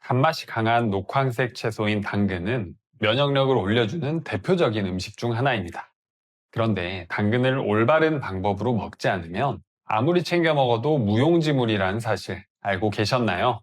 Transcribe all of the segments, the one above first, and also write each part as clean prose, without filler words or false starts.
단맛이 강한 녹황색 채소인 당근은 면역력을 올려주는 대표적인 음식 중 하나입니다. 그런데 당근을 올바른 방법으로 먹지 않으면 아무리 챙겨 먹어도 무용지물이라는 사실 알고 계셨나요?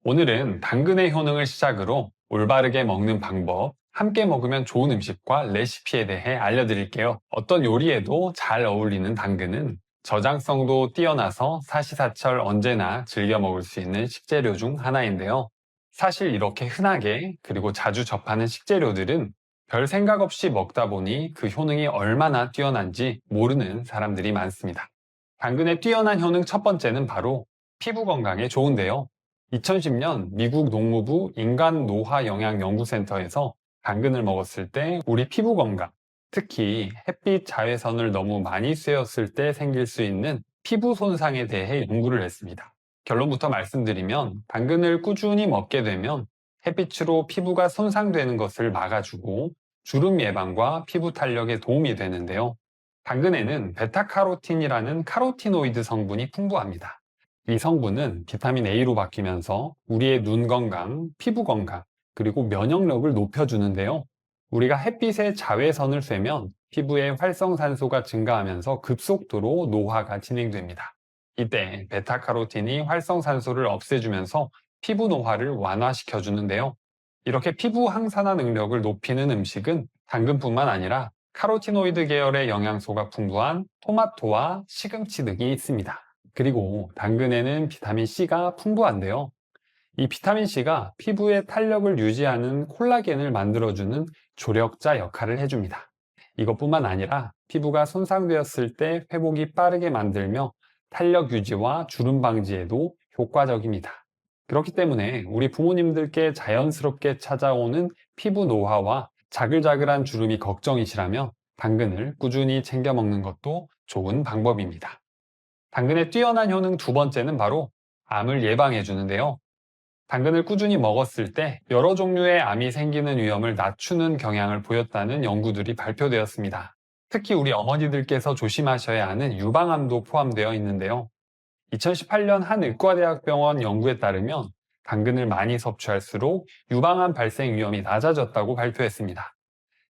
오늘은 당근의 효능을 시작으로 올바르게 먹는 방법, 함께 먹으면 좋은 음식과 레시피에 대해 알려드릴게요. 어떤 요리에도 잘 어울리는 당근은 저장성도 뛰어나서 사시사철 언제나 즐겨 먹을 수 있는 식재료 중 하나인데요. 사실 이렇게 흔하게 그리고 자주 접하는 식재료들은 별 생각 없이 먹다 보니 그 효능이 얼마나 뛰어난지 모르는 사람들이 많습니다. 당근의 뛰어난 효능 첫 번째는 바로 피부 건강에 좋은데요. 2010년 미국 농무부 인간노화영양연구센터에서 당근을 먹었을 때 우리 피부 건강, 특히 햇빛 자외선을 너무 많이 쐬었을 때 생길 수 있는 피부 손상에 대해 연구를 했습니다. 결론부터 말씀드리면 당근을 꾸준히 먹게 되면 햇빛으로 피부가 손상되는 것을 막아주고 주름 예방과 피부 탄력에 도움이 되는데요. 당근에는 베타카로틴이라는 카로티노이드 성분이 풍부합니다. 이 성분은 비타민 A로 바뀌면서 우리의 눈 건강, 피부 건강, 그리고 면역력을 높여주는데요. 우리가 햇빛에 자외선을 쐬면 피부의 활성산소가 증가하면서 급속도로 노화가 진행됩니다. 이때 베타카로틴이 활성산소를 없애주면서 피부 노화를 완화시켜주는데요. 이렇게 피부 항산화 능력을 높이는 음식은 당근뿐만 아니라 카로티노이드 계열의 영양소가 풍부한 토마토와 시금치 등이 있습니다. 그리고 당근에는 비타민C가 풍부한데요. 이 비타민C가 피부의 탄력을 유지하는 콜라겐을 만들어주는 조력자 역할을 해줍니다. 이것뿐만 아니라 피부가 손상되었을 때 회복이 빠르게 만들며 탄력 유지와 주름 방지에도 효과적입니다. 그렇기 때문에 우리 부모님들께 자연스럽게 찾아오는 피부 노화와 자글자글한 주름이 걱정이시라면 당근을 꾸준히 챙겨 먹는 것도 좋은 방법입니다. 당근의 뛰어난 효능 두 번째는 바로 암을 예방해 주는데요. 당근을 꾸준히 먹었을 때 여러 종류의 암이 생기는 위험을 낮추는 경향을 보였다는 연구들이 발표되었습니다. 특히 우리 어머니들께서 조심하셔야 하는 유방암도 포함되어 있는데요. 2018년 한 의과대학병원 연구에 따르면 당근을 많이 섭취할수록 유방암 발생 위험이 낮아졌다고 발표했습니다.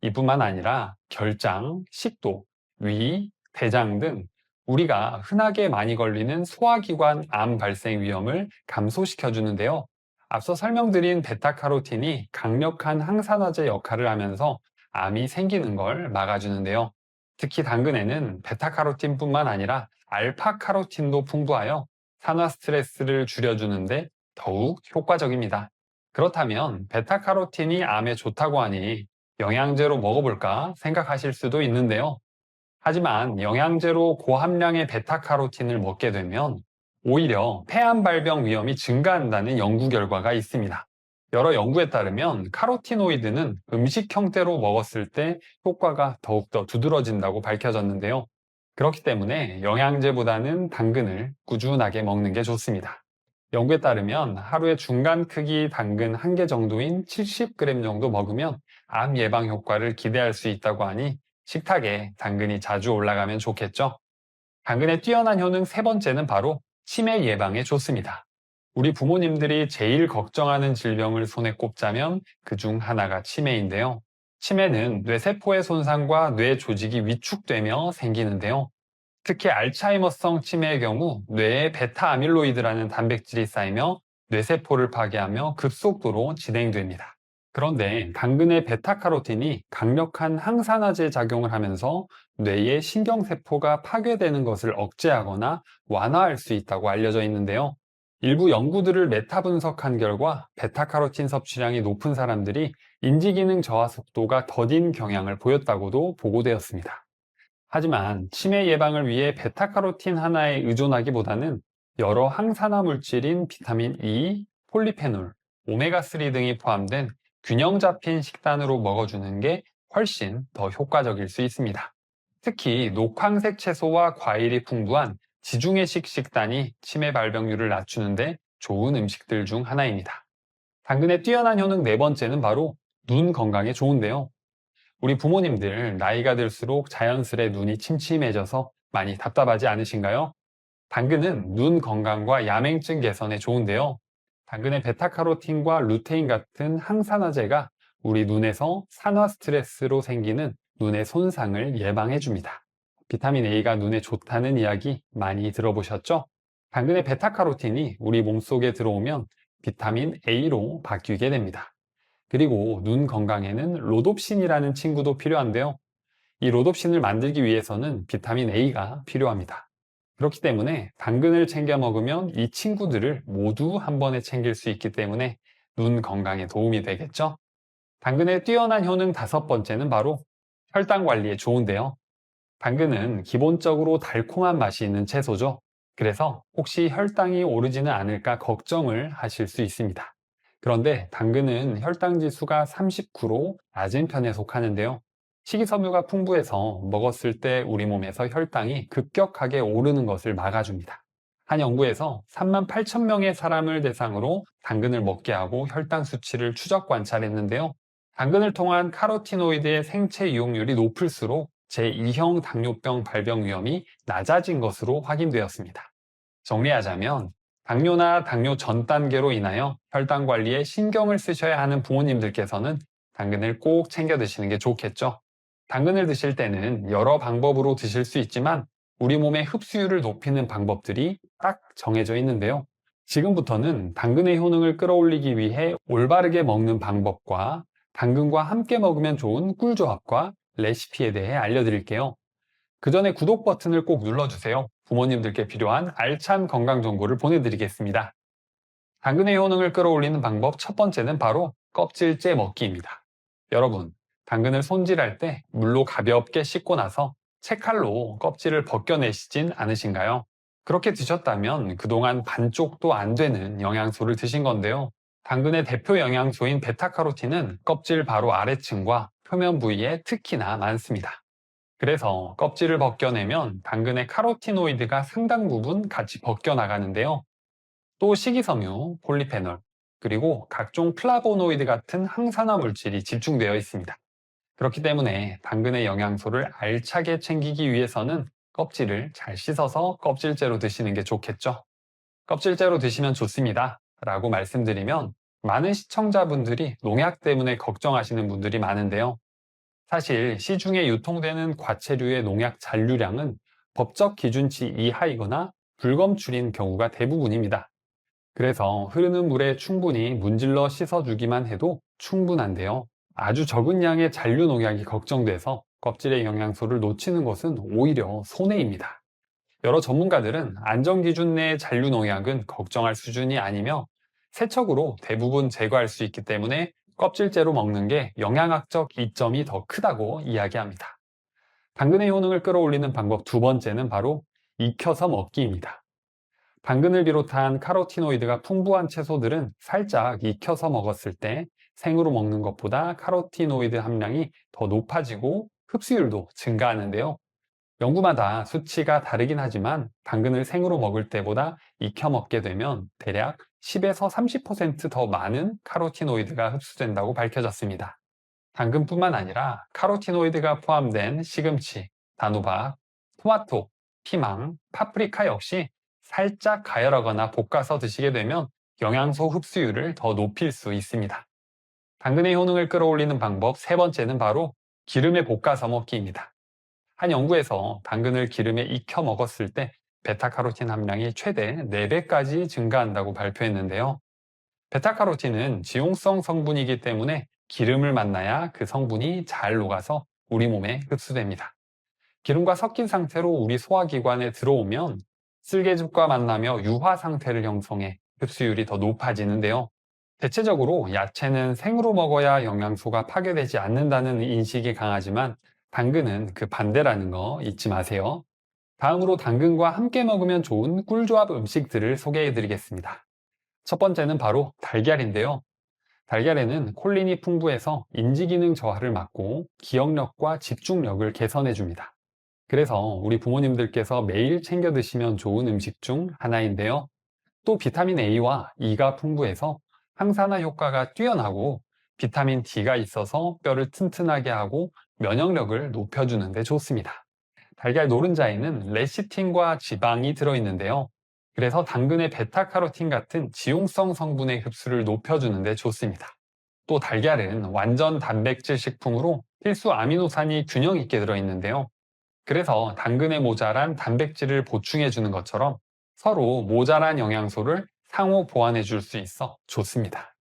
이뿐만 아니라 결장, 식도, 위, 대장 등 우리가 흔하게 많이 걸리는 소화기관 암 발생 위험을 감소시켜 주는데요. 앞서 설명드린 베타카로틴이 강력한 항산화제 역할을 하면서 암이 생기는 걸 막아주는데요. 특히 당근에는 베타카로틴뿐만 아니라 알파카로틴도 풍부하여 산화 스트레스를 줄여주는데 더욱 효과적입니다. 그렇다면 베타카로틴이 암에 좋다고 하니 영양제로 먹어볼까 생각하실 수도 있는데요. 하지만 영양제로 고함량의 베타카로틴을 먹게 되면 오히려 폐암 발병 위험이 증가한다는 연구 결과가 있습니다. 여러 연구에 따르면 카로티노이드는 음식 형태로 먹었을 때 효과가 더욱더 두드러진다고 밝혀졌는데요. 그렇기 때문에 영양제보다는 당근을 꾸준하게 먹는 게 좋습니다. 연구에 따르면 하루에 중간 크기 당근 1개 정도인 70g 정도 먹으면 암 예방 효과를 기대할 수 있다고 하니 식탁에 당근이 자주 올라가면 좋겠죠? 당근의 뛰어난 효능 세 번째는 바로 치매 예방에 좋습니다. 우리 부모님들이 제일 걱정하는 질병을 손에 꼽자면 그중 하나가 치매인데요. 치매는 뇌세포의 손상과 뇌 조직이 위축되며 생기는데요. 특히 알츠하이머성 치매의 경우 뇌에 베타 아밀로이드라는 단백질이 쌓이며 뇌세포를 파괴하며 급속도로 진행됩니다. 그런데 당근의 베타카로틴이 강력한 항산화제 작용을 하면서 뇌의 신경세포가 파괴되는 것을 억제하거나 완화할 수 있다고 알려져 있는데요. 일부 연구들을 메타 분석한 결과 베타카로틴 섭취량이 높은 사람들이 인지기능 저하 속도가 더딘 경향을 보였다고도 보고되었습니다. 하지만 치매 예방을 위해 베타카로틴 하나에 의존하기보다는 여러 항산화 물질인 비타민 E, 폴리페놀, 오메가3 등이 포함된 균형 잡힌 식단으로 먹어주는 게 훨씬 더 효과적일 수 있습니다. 특히 녹황색 채소와 과일이 풍부한 지중해식 식단이 치매 발병률을 낮추는데 좋은 음식들 중 하나입니다. 당근의 뛰어난 효능 네 번째는 바로 눈 건강에 좋은데요. 우리 부모님들 나이가 들수록 자연스레 눈이 침침해져서 많이 답답하지 않으신가요? 당근은 눈 건강과 야맹증 개선에 좋은데요. 당근의 베타카로틴과 루테인 같은 항산화제가 우리 눈에서 산화 스트레스로 생기는 눈의 손상을 예방해 줍니다. 비타민 A가 눈에 좋다는 이야기 많이 들어보셨죠? 당근의 베타카로틴이 우리 몸속에 들어오면 비타민 A로 바뀌게 됩니다. 그리고 눈 건강에는 로놉신이라는 친구도 필요한데요. 이 로놉신을 만들기 위해서는 비타민 A가 필요합니다. 그렇기 때문에 당근을 챙겨 먹으면 이 친구들을 모두 한 번에 챙길 수 있기 때문에 눈 건강에 도움이 되겠죠? 당근의 뛰어난 효능 다섯 번째는 바로 혈당 관리에 좋은데요. 당근은 기본적으로 달콤한 맛이 있는 채소죠. 그래서 혹시 혈당이 오르지는 않을까 걱정을 하실 수 있습니다. 그런데 당근은 혈당 지수가 39로 낮은 편에 속하는데요. 식이섬유가 풍부해서 먹었을 때 우리 몸에서 혈당이 급격하게 오르는 것을 막아줍니다. 한 연구에서 3만 8천 명의 사람을 대상으로 당근을 먹게 하고 혈당 수치를 추적 관찰했는데요. 당근을 통한 카로티노이드의 생체 이용률이 높을수록 제2형 당뇨병 발병 위험이 낮아진 것으로 확인되었습니다. 정리하자면 당뇨나 당뇨 전 단계로 인하여 혈당 관리에 신경을 쓰셔야 하는 부모님들께서는 당근을 꼭 챙겨 드시는 게 좋겠죠. 당근을 드실 때는 여러 방법으로 드실 수 있지만 우리 몸의 흡수율을 높이는 방법들이 딱 정해져 있는데요. 지금부터는 당근의 효능을 끌어올리기 위해 올바르게 먹는 방법과 당근과 함께 먹으면 좋은 꿀조합과 레시피에 대해 알려드릴게요. 그 전에 구독 버튼을 꼭 눌러주세요. 부모님들께 필요한 알찬 건강 정보를 보내드리겠습니다. 당근의 효능을 끌어올리는 방법 첫 번째는 바로 껍질째 먹기입니다. 여러분, 당근을 손질할 때 물로 가볍게 씻고 나서 채칼로 껍질을 벗겨내시진 않으신가요? 그렇게 드셨다면 그동안 반쪽도 안 되는 영양소를 드신 건데요. 당근의 대표 영양소인 베타카로틴은 껍질 바로 아래층과 표면 부위에 특히나 많습니다. 그래서 껍질을 벗겨내면 당근의 카로티노이드가 상당 부분 같이 벗겨나가는데요. 또 식이섬유, 폴리페놀, 그리고 각종 플라보노이드 같은 항산화 물질이 집중되어 있습니다. 그렇기 때문에 당근의 영양소를 알차게 챙기기 위해서는 껍질을 잘 씻어서 껍질째로 드시는 게 좋겠죠. 껍질째로 드시면 좋습니다. 라고 말씀드리면 많은 시청자분들이 농약 때문에 걱정하시는 분들이 많은데요. 사실 시중에 유통되는 과체류의 농약 잔류량은 법적 기준치 이하이거나 불검출인 경우가 대부분입니다. 그래서 흐르는 물에 충분히 문질러 씻어주기만 해도 충분한데요. 아주 적은 양의 잔류 농약이 걱정돼서 껍질의 영양소를 놓치는 것은 오히려 손해입니다. 여러 전문가들은 안전기준 내의 잔류 농약은 걱정할 수준이 아니며 세척으로 대부분 제거할 수 있기 때문에 껍질째로 먹는 게 영양학적 이점이 더 크다고 이야기합니다. 당근의 효능을 끌어올리는 방법 두 번째는 바로 익혀서 먹기입니다. 당근을 비롯한 카로티노이드가 풍부한 채소들은 살짝 익혀서 먹었을 때 생으로 먹는 것보다 카로티노이드 함량이 더 높아지고 흡수율도 증가하는데요. 연구마다 수치가 다르긴 하지만 당근을 생으로 먹을 때보다 익혀 먹게 되면 대략 10에서 30%더 많은 카로티노이드가 흡수된다고 밝혀졌습니다. 당근뿐만 아니라 카로티노이드가 포함된 시금치, 단호박, 토마토, 피망, 파프리카 역시 살짝 가열하거나 볶아서 드시게 되면 영양소 흡수율을 더 높일 수 있습니다. 당근의 효능을 끌어올리는 방법 세 번째는 바로 기름에 볶아서 먹기입니다. 한 연구에서 당근을 기름에 익혀 먹었을 때 베타카로틴 함량이 최대 4배까지 증가한다고 발표했는데요. 베타카로틴은 지용성 성분이기 때문에 기름을 만나야 그 성분이 잘 녹아서 우리 몸에 흡수됩니다. 기름과 섞인 상태로 우리 소화기관에 들어오면 쓸개즙과 만나며 유화 상태를 형성해 흡수율이 더 높아지는데요. 대체적으로 야채는 생으로 먹어야 영양소가 파괴되지 않는다는 인식이 강하지만 당근은 그 반대라는 거 잊지 마세요. 다음으로 당근과 함께 먹으면 좋은 꿀조합 음식들을 소개해 드리겠습니다. 첫 번째는 바로 달걀인데요. 달걀에는 콜린이 풍부해서 인지기능 저하를 막고 기억력과 집중력을 개선해 줍니다. 그래서 우리 부모님들께서 매일 챙겨 드시면 좋은 음식 중 하나인데요. 또 비타민 A와 E가 풍부해서 항산화 효과가 뛰어나고 비타민 D가 있어서 뼈를 튼튼하게 하고 면역력을 높여주는 데 좋습니다. 달걀 노른자에는 레시틴과 지방이 들어있는데요. 그래서 당근의 베타카로틴 같은 지용성 성분의 흡수를 높여주는 데 좋습니다. 또 달걀은 완전 단백질 식품으로 필수 아미노산이 균형 있게 들어있는데요. 그래서 당근에 모자란 단백질을 보충해 주는 것처럼 서로 모자란 영양소를 상호 보완해 줄 수 있어 좋습니다.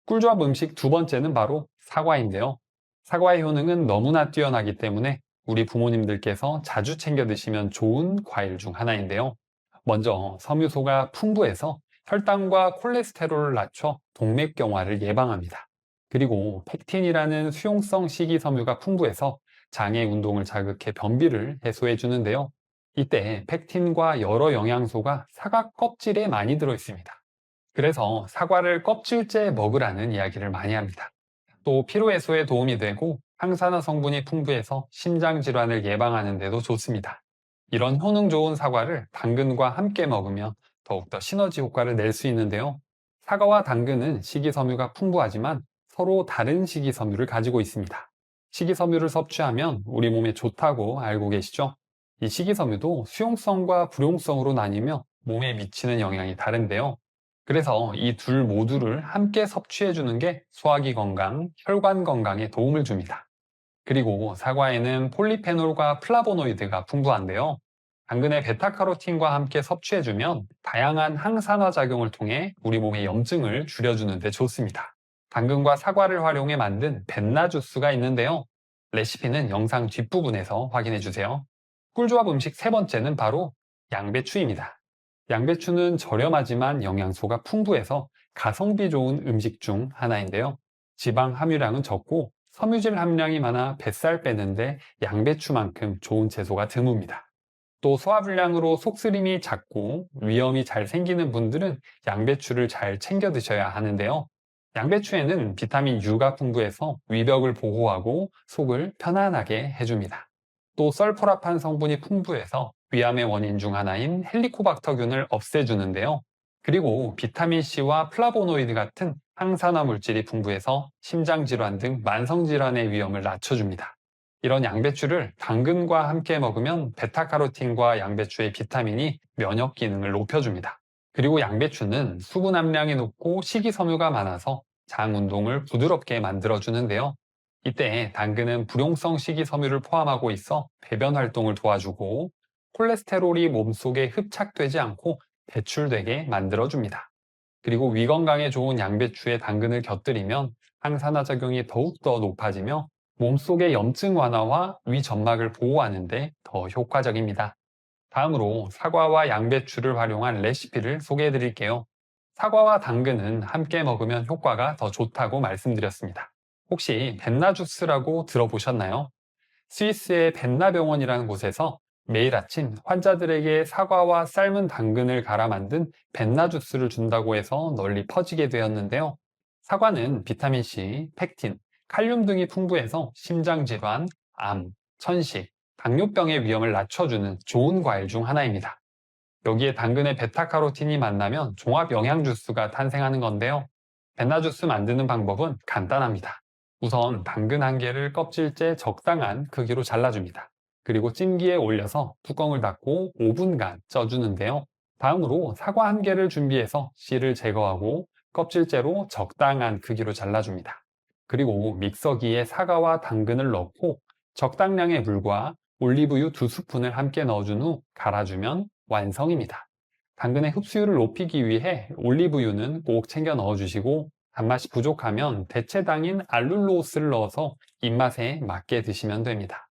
꿀조합 음식 두 번째는 바로 사과인데요. 사과의 효능은 너무나 뛰어나기 때문에 우리 부모님들께서 자주 챙겨 드시면 좋은 과일 중 하나인데요. 먼저 섬유소가 풍부해서 혈당과 콜레스테롤을 낮춰 동맥경화를 예방합니다. 그리고 펙틴이라는 수용성 식이섬유가 풍부해서 장의 운동을 자극해 변비를 해소해 주는데요. 이때 펙틴과 여러 영양소가 사과 껍질에 많이 들어 있습니다. 그래서 사과를 껍질째 먹으라는 이야기를 많이 합니다. 또 피로 해소에 도움이 되고 항산화 성분이 풍부해서 심장 질환을 예방하는 데도 좋습니다. 이런 효능 좋은 사과를 당근과 함께 먹으면 더욱더 시너지 효과를 낼 수 있는데요. 사과와 당근은 식이섬유가 풍부하지만 서로 다른 식이섬유를 가지고 있습니다. 식이섬유를 섭취하면 우리 몸에 좋다고 알고 계시죠? 이 식이섬유도 수용성과 불용성으로 나뉘며 몸에 미치는 영향이 다른데요. 그래서 이 둘 모두를 함께 섭취해 주는 게 소화기 건강, 혈관 건강에 도움을 줍니다. 그리고 사과에는 폴리페놀과 플라보노이드가 풍부한데요. 당근의 베타카로틴과 함께 섭취해 주면 다양한 항산화 작용을 통해 우리 몸의 염증을 줄여주는 데 좋습니다. 당근과 사과를 활용해 만든 벤나 주스가 있는데요. 레시피는 영상 뒷부분에서 확인해 주세요. 꿀조합 음식 세 번째는 바로 양배추입니다. 양배추는 저렴하지만 영양소가 풍부해서 가성비 좋은 음식 중 하나인데요. 지방 함유량은 적고 섬유질 함량이 많아 뱃살 빼는데 양배추만큼 좋은 채소가 드뭅니다. 또 소화불량으로 속쓰림이 잦고 위염이 잘 생기는 분들은 양배추를 잘 챙겨 드셔야 하는데요. 양배추에는 비타민 U가 풍부해서 위벽을 보호하고 속을 편안하게 해줍니다. 또 썰포라판 성분이 풍부해서 위암의 원인 중 하나인 헬리코박터균을 없애주는데요. 그리고 비타민C와 플라보노이드 같은 항산화 물질이 풍부해서 심장질환 등 만성질환의 위험을 낮춰줍니다. 이런 양배추를 당근과 함께 먹으면 베타카로틴과 양배추의 비타민이 면역 기능을 높여줍니다. 그리고 양배추는 수분 함량이 높고 식이섬유가 많아서 장 운동을 부드럽게 만들어주는데요. 이때 당근은 불용성 식이섬유를 포함하고 있어 배변 활동을 도와주고 콜레스테롤이 몸속에 흡착되지 않고 배출되게 만들어줍니다. 그리고 위 건강에 좋은 양배추에 당근을 곁들이면 항산화 작용이 더욱더 높아지며 몸속의 염증 완화와 위 점막을 보호하는 데 더 효과적입니다. 다음으로 사과와 양배추를 활용한 레시피를 소개해 드릴게요. 사과와 당근은 함께 먹으면 효과가 더 좋다고 말씀드렸습니다. 혹시 벤나 주스라고 들어보셨나요? 스위스의 벤나 병원이라는 곳에서 매일 아침 환자들에게 사과와 삶은 당근을 갈아 만든 벤나 주스를 준다고 해서 널리 퍼지게 되었는데요. 사과는 비타민C, 펙틴, 칼륨 등이 풍부해서 심장질환, 암, 천식, 당뇨병의 위험을 낮춰주는 좋은 과일 중 하나입니다. 여기에 당근의 베타카로틴이 만나면 종합 영양 주스가 탄생하는 건데요. 벤나 주스 만드는 방법은 간단합니다. 우선 당근 한 개를 껍질째 적당한 크기로 잘라줍니다. 그리고 찜기에 올려서 뚜껑을 닫고 5분간 쪄주는데요. 다음으로 사과 한 개를 준비해서 씨를 제거하고 껍질째로 적당한 크기로 잘라줍니다. 그리고 믹서기에 사과와 당근을 넣고 적당량의 물과 올리브유 2스푼을 함께 넣어준 후 갈아주면 완성입니다. 당근의 흡수율을 높이기 위해 올리브유는 꼭 챙겨 넣어주시고 단맛이 부족하면 대체당인 알룰로스를 넣어서 입맛에 맞게 드시면 됩니다.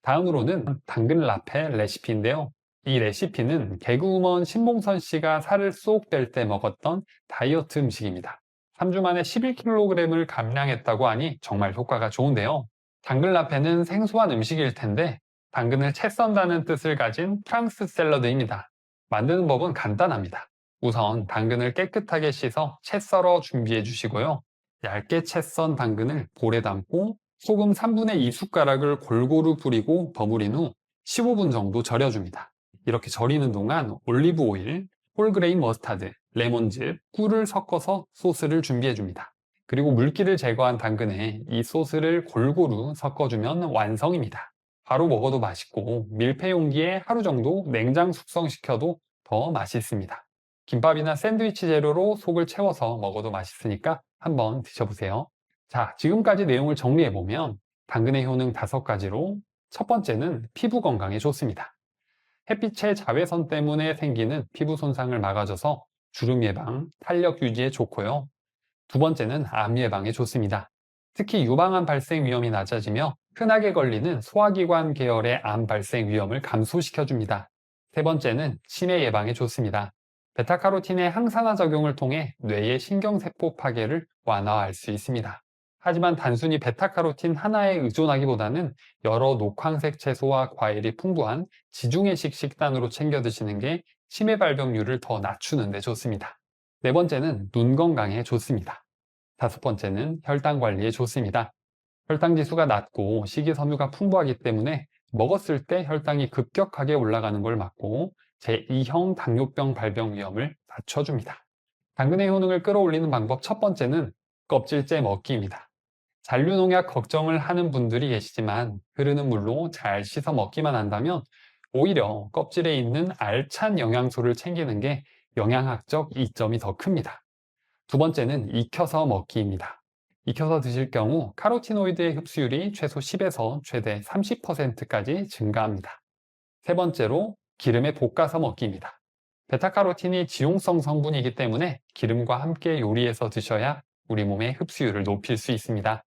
다음으로는 당근 라페 레시피인데요. 이 레시피는 개그우먼 신봉선 씨가 살을 쏙 뺄 때 먹었던 다이어트 음식입니다. 3주 만에 11kg을 감량했다고 하니 정말 효과가 좋은데요. 당근 라페는 생소한 음식일 텐데 당근을 채 썬다는 뜻을 가진 프랑스 샐러드입니다. 만드는 법은 간단합니다. 우선 당근을 깨끗하게 씻어 채 썰어 준비해 주시고요. 얇게 채 썬 당근을 볼에 담고 소금 3분의 2숟가락을 골고루 뿌리고 버무린 후 15분 정도 절여줍니다. 이렇게 절이는 동안 올리브 오일, 홀그레인 머스타드, 레몬즙, 꿀을 섞어서 소스를 준비해 줍니다. 그리고 물기를 제거한 당근에 이 소스를 골고루 섞어주면 완성입니다. 바로 먹어도 맛있고 밀폐 용기에 하루 정도 냉장 숙성시켜도 더 맛있습니다. 김밥이나 샌드위치 재료로 속을 채워서 먹어도 맛있으니까 한번 드셔보세요. 자, 지금까지 내용을 정리해보면 당근의 효능 5가지로 첫 번째는 피부 건강에 좋습니다. 햇빛의 자외선 때문에 생기는 피부 손상을 막아줘서 주름 예방, 탄력 유지에 좋고요. 두 번째는 암 예방에 좋습니다. 특히 유방암 발생 위험이 낮아지며 흔하게 걸리는 소화기관 계열의 암 발생 위험을 감소시켜줍니다. 세 번째는 치매 예방에 좋습니다. 베타카로틴의 항산화 작용을 통해 뇌의 신경세포 파괴를 완화할 수 있습니다. 하지만 단순히 베타카로틴 하나에 의존하기보다는 여러 녹황색 채소와 과일이 풍부한 지중해식 식단으로 챙겨 드시는 게 치매 발병률을 더 낮추는 데 좋습니다. 네 번째는 눈 건강에 좋습니다. 다섯 번째는 혈당 관리에 좋습니다. 혈당 지수가 낮고 식이섬유가 풍부하기 때문에 먹었을 때 혈당이 급격하게 올라가는 걸 막고 제2형 당뇨병 발병 위험을 낮춰줍니다. 당근의 효능을 끌어올리는 방법 첫 번째는 껍질째 먹기입니다. 잔류농약 걱정을 하는 분들이 계시지만 흐르는 물로 잘 씻어 먹기만 한다면 오히려 껍질에 있는 알찬 영양소를 챙기는 게 영양학적 이점이 더 큽니다. 두 번째는 익혀서 먹기입니다. 익혀서 드실 경우 카로티노이드의 흡수율이 최소 10에서 최대 30%까지 증가합니다. 세 번째로 기름에 볶아서 먹기입니다. 베타카로틴이 지용성 성분이기 때문에 기름과 함께 요리해서 드셔야 우리 몸의 흡수율을 높일 수 있습니다.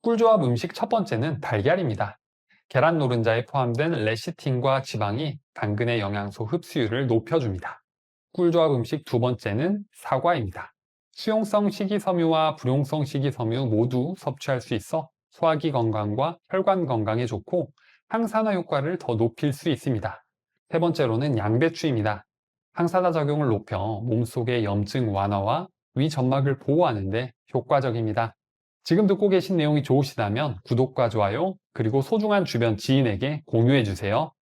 꿀조합 음식 첫 번째는 달걀입니다. 계란 노른자에 포함된 레시틴과 지방이 당근의 영양소 흡수율을 높여줍니다. 꿀조합 음식 두 번째는 사과입니다. 수용성 식이섬유와 불용성 식이섬유 모두 섭취할 수 있어 소화기 건강과 혈관 건강에 좋고 항산화 효과를 더 높일 수 있습니다. 세 번째로는 양배추입니다. 항산화 작용을 높여 몸속의 염증 완화와 위 점막을 보호하는 데 효과적입니다. 지금 듣고 계신 내용이 좋으시다면 구독과 좋아요, 그리고 소중한 주변 지인에게 공유해 주세요.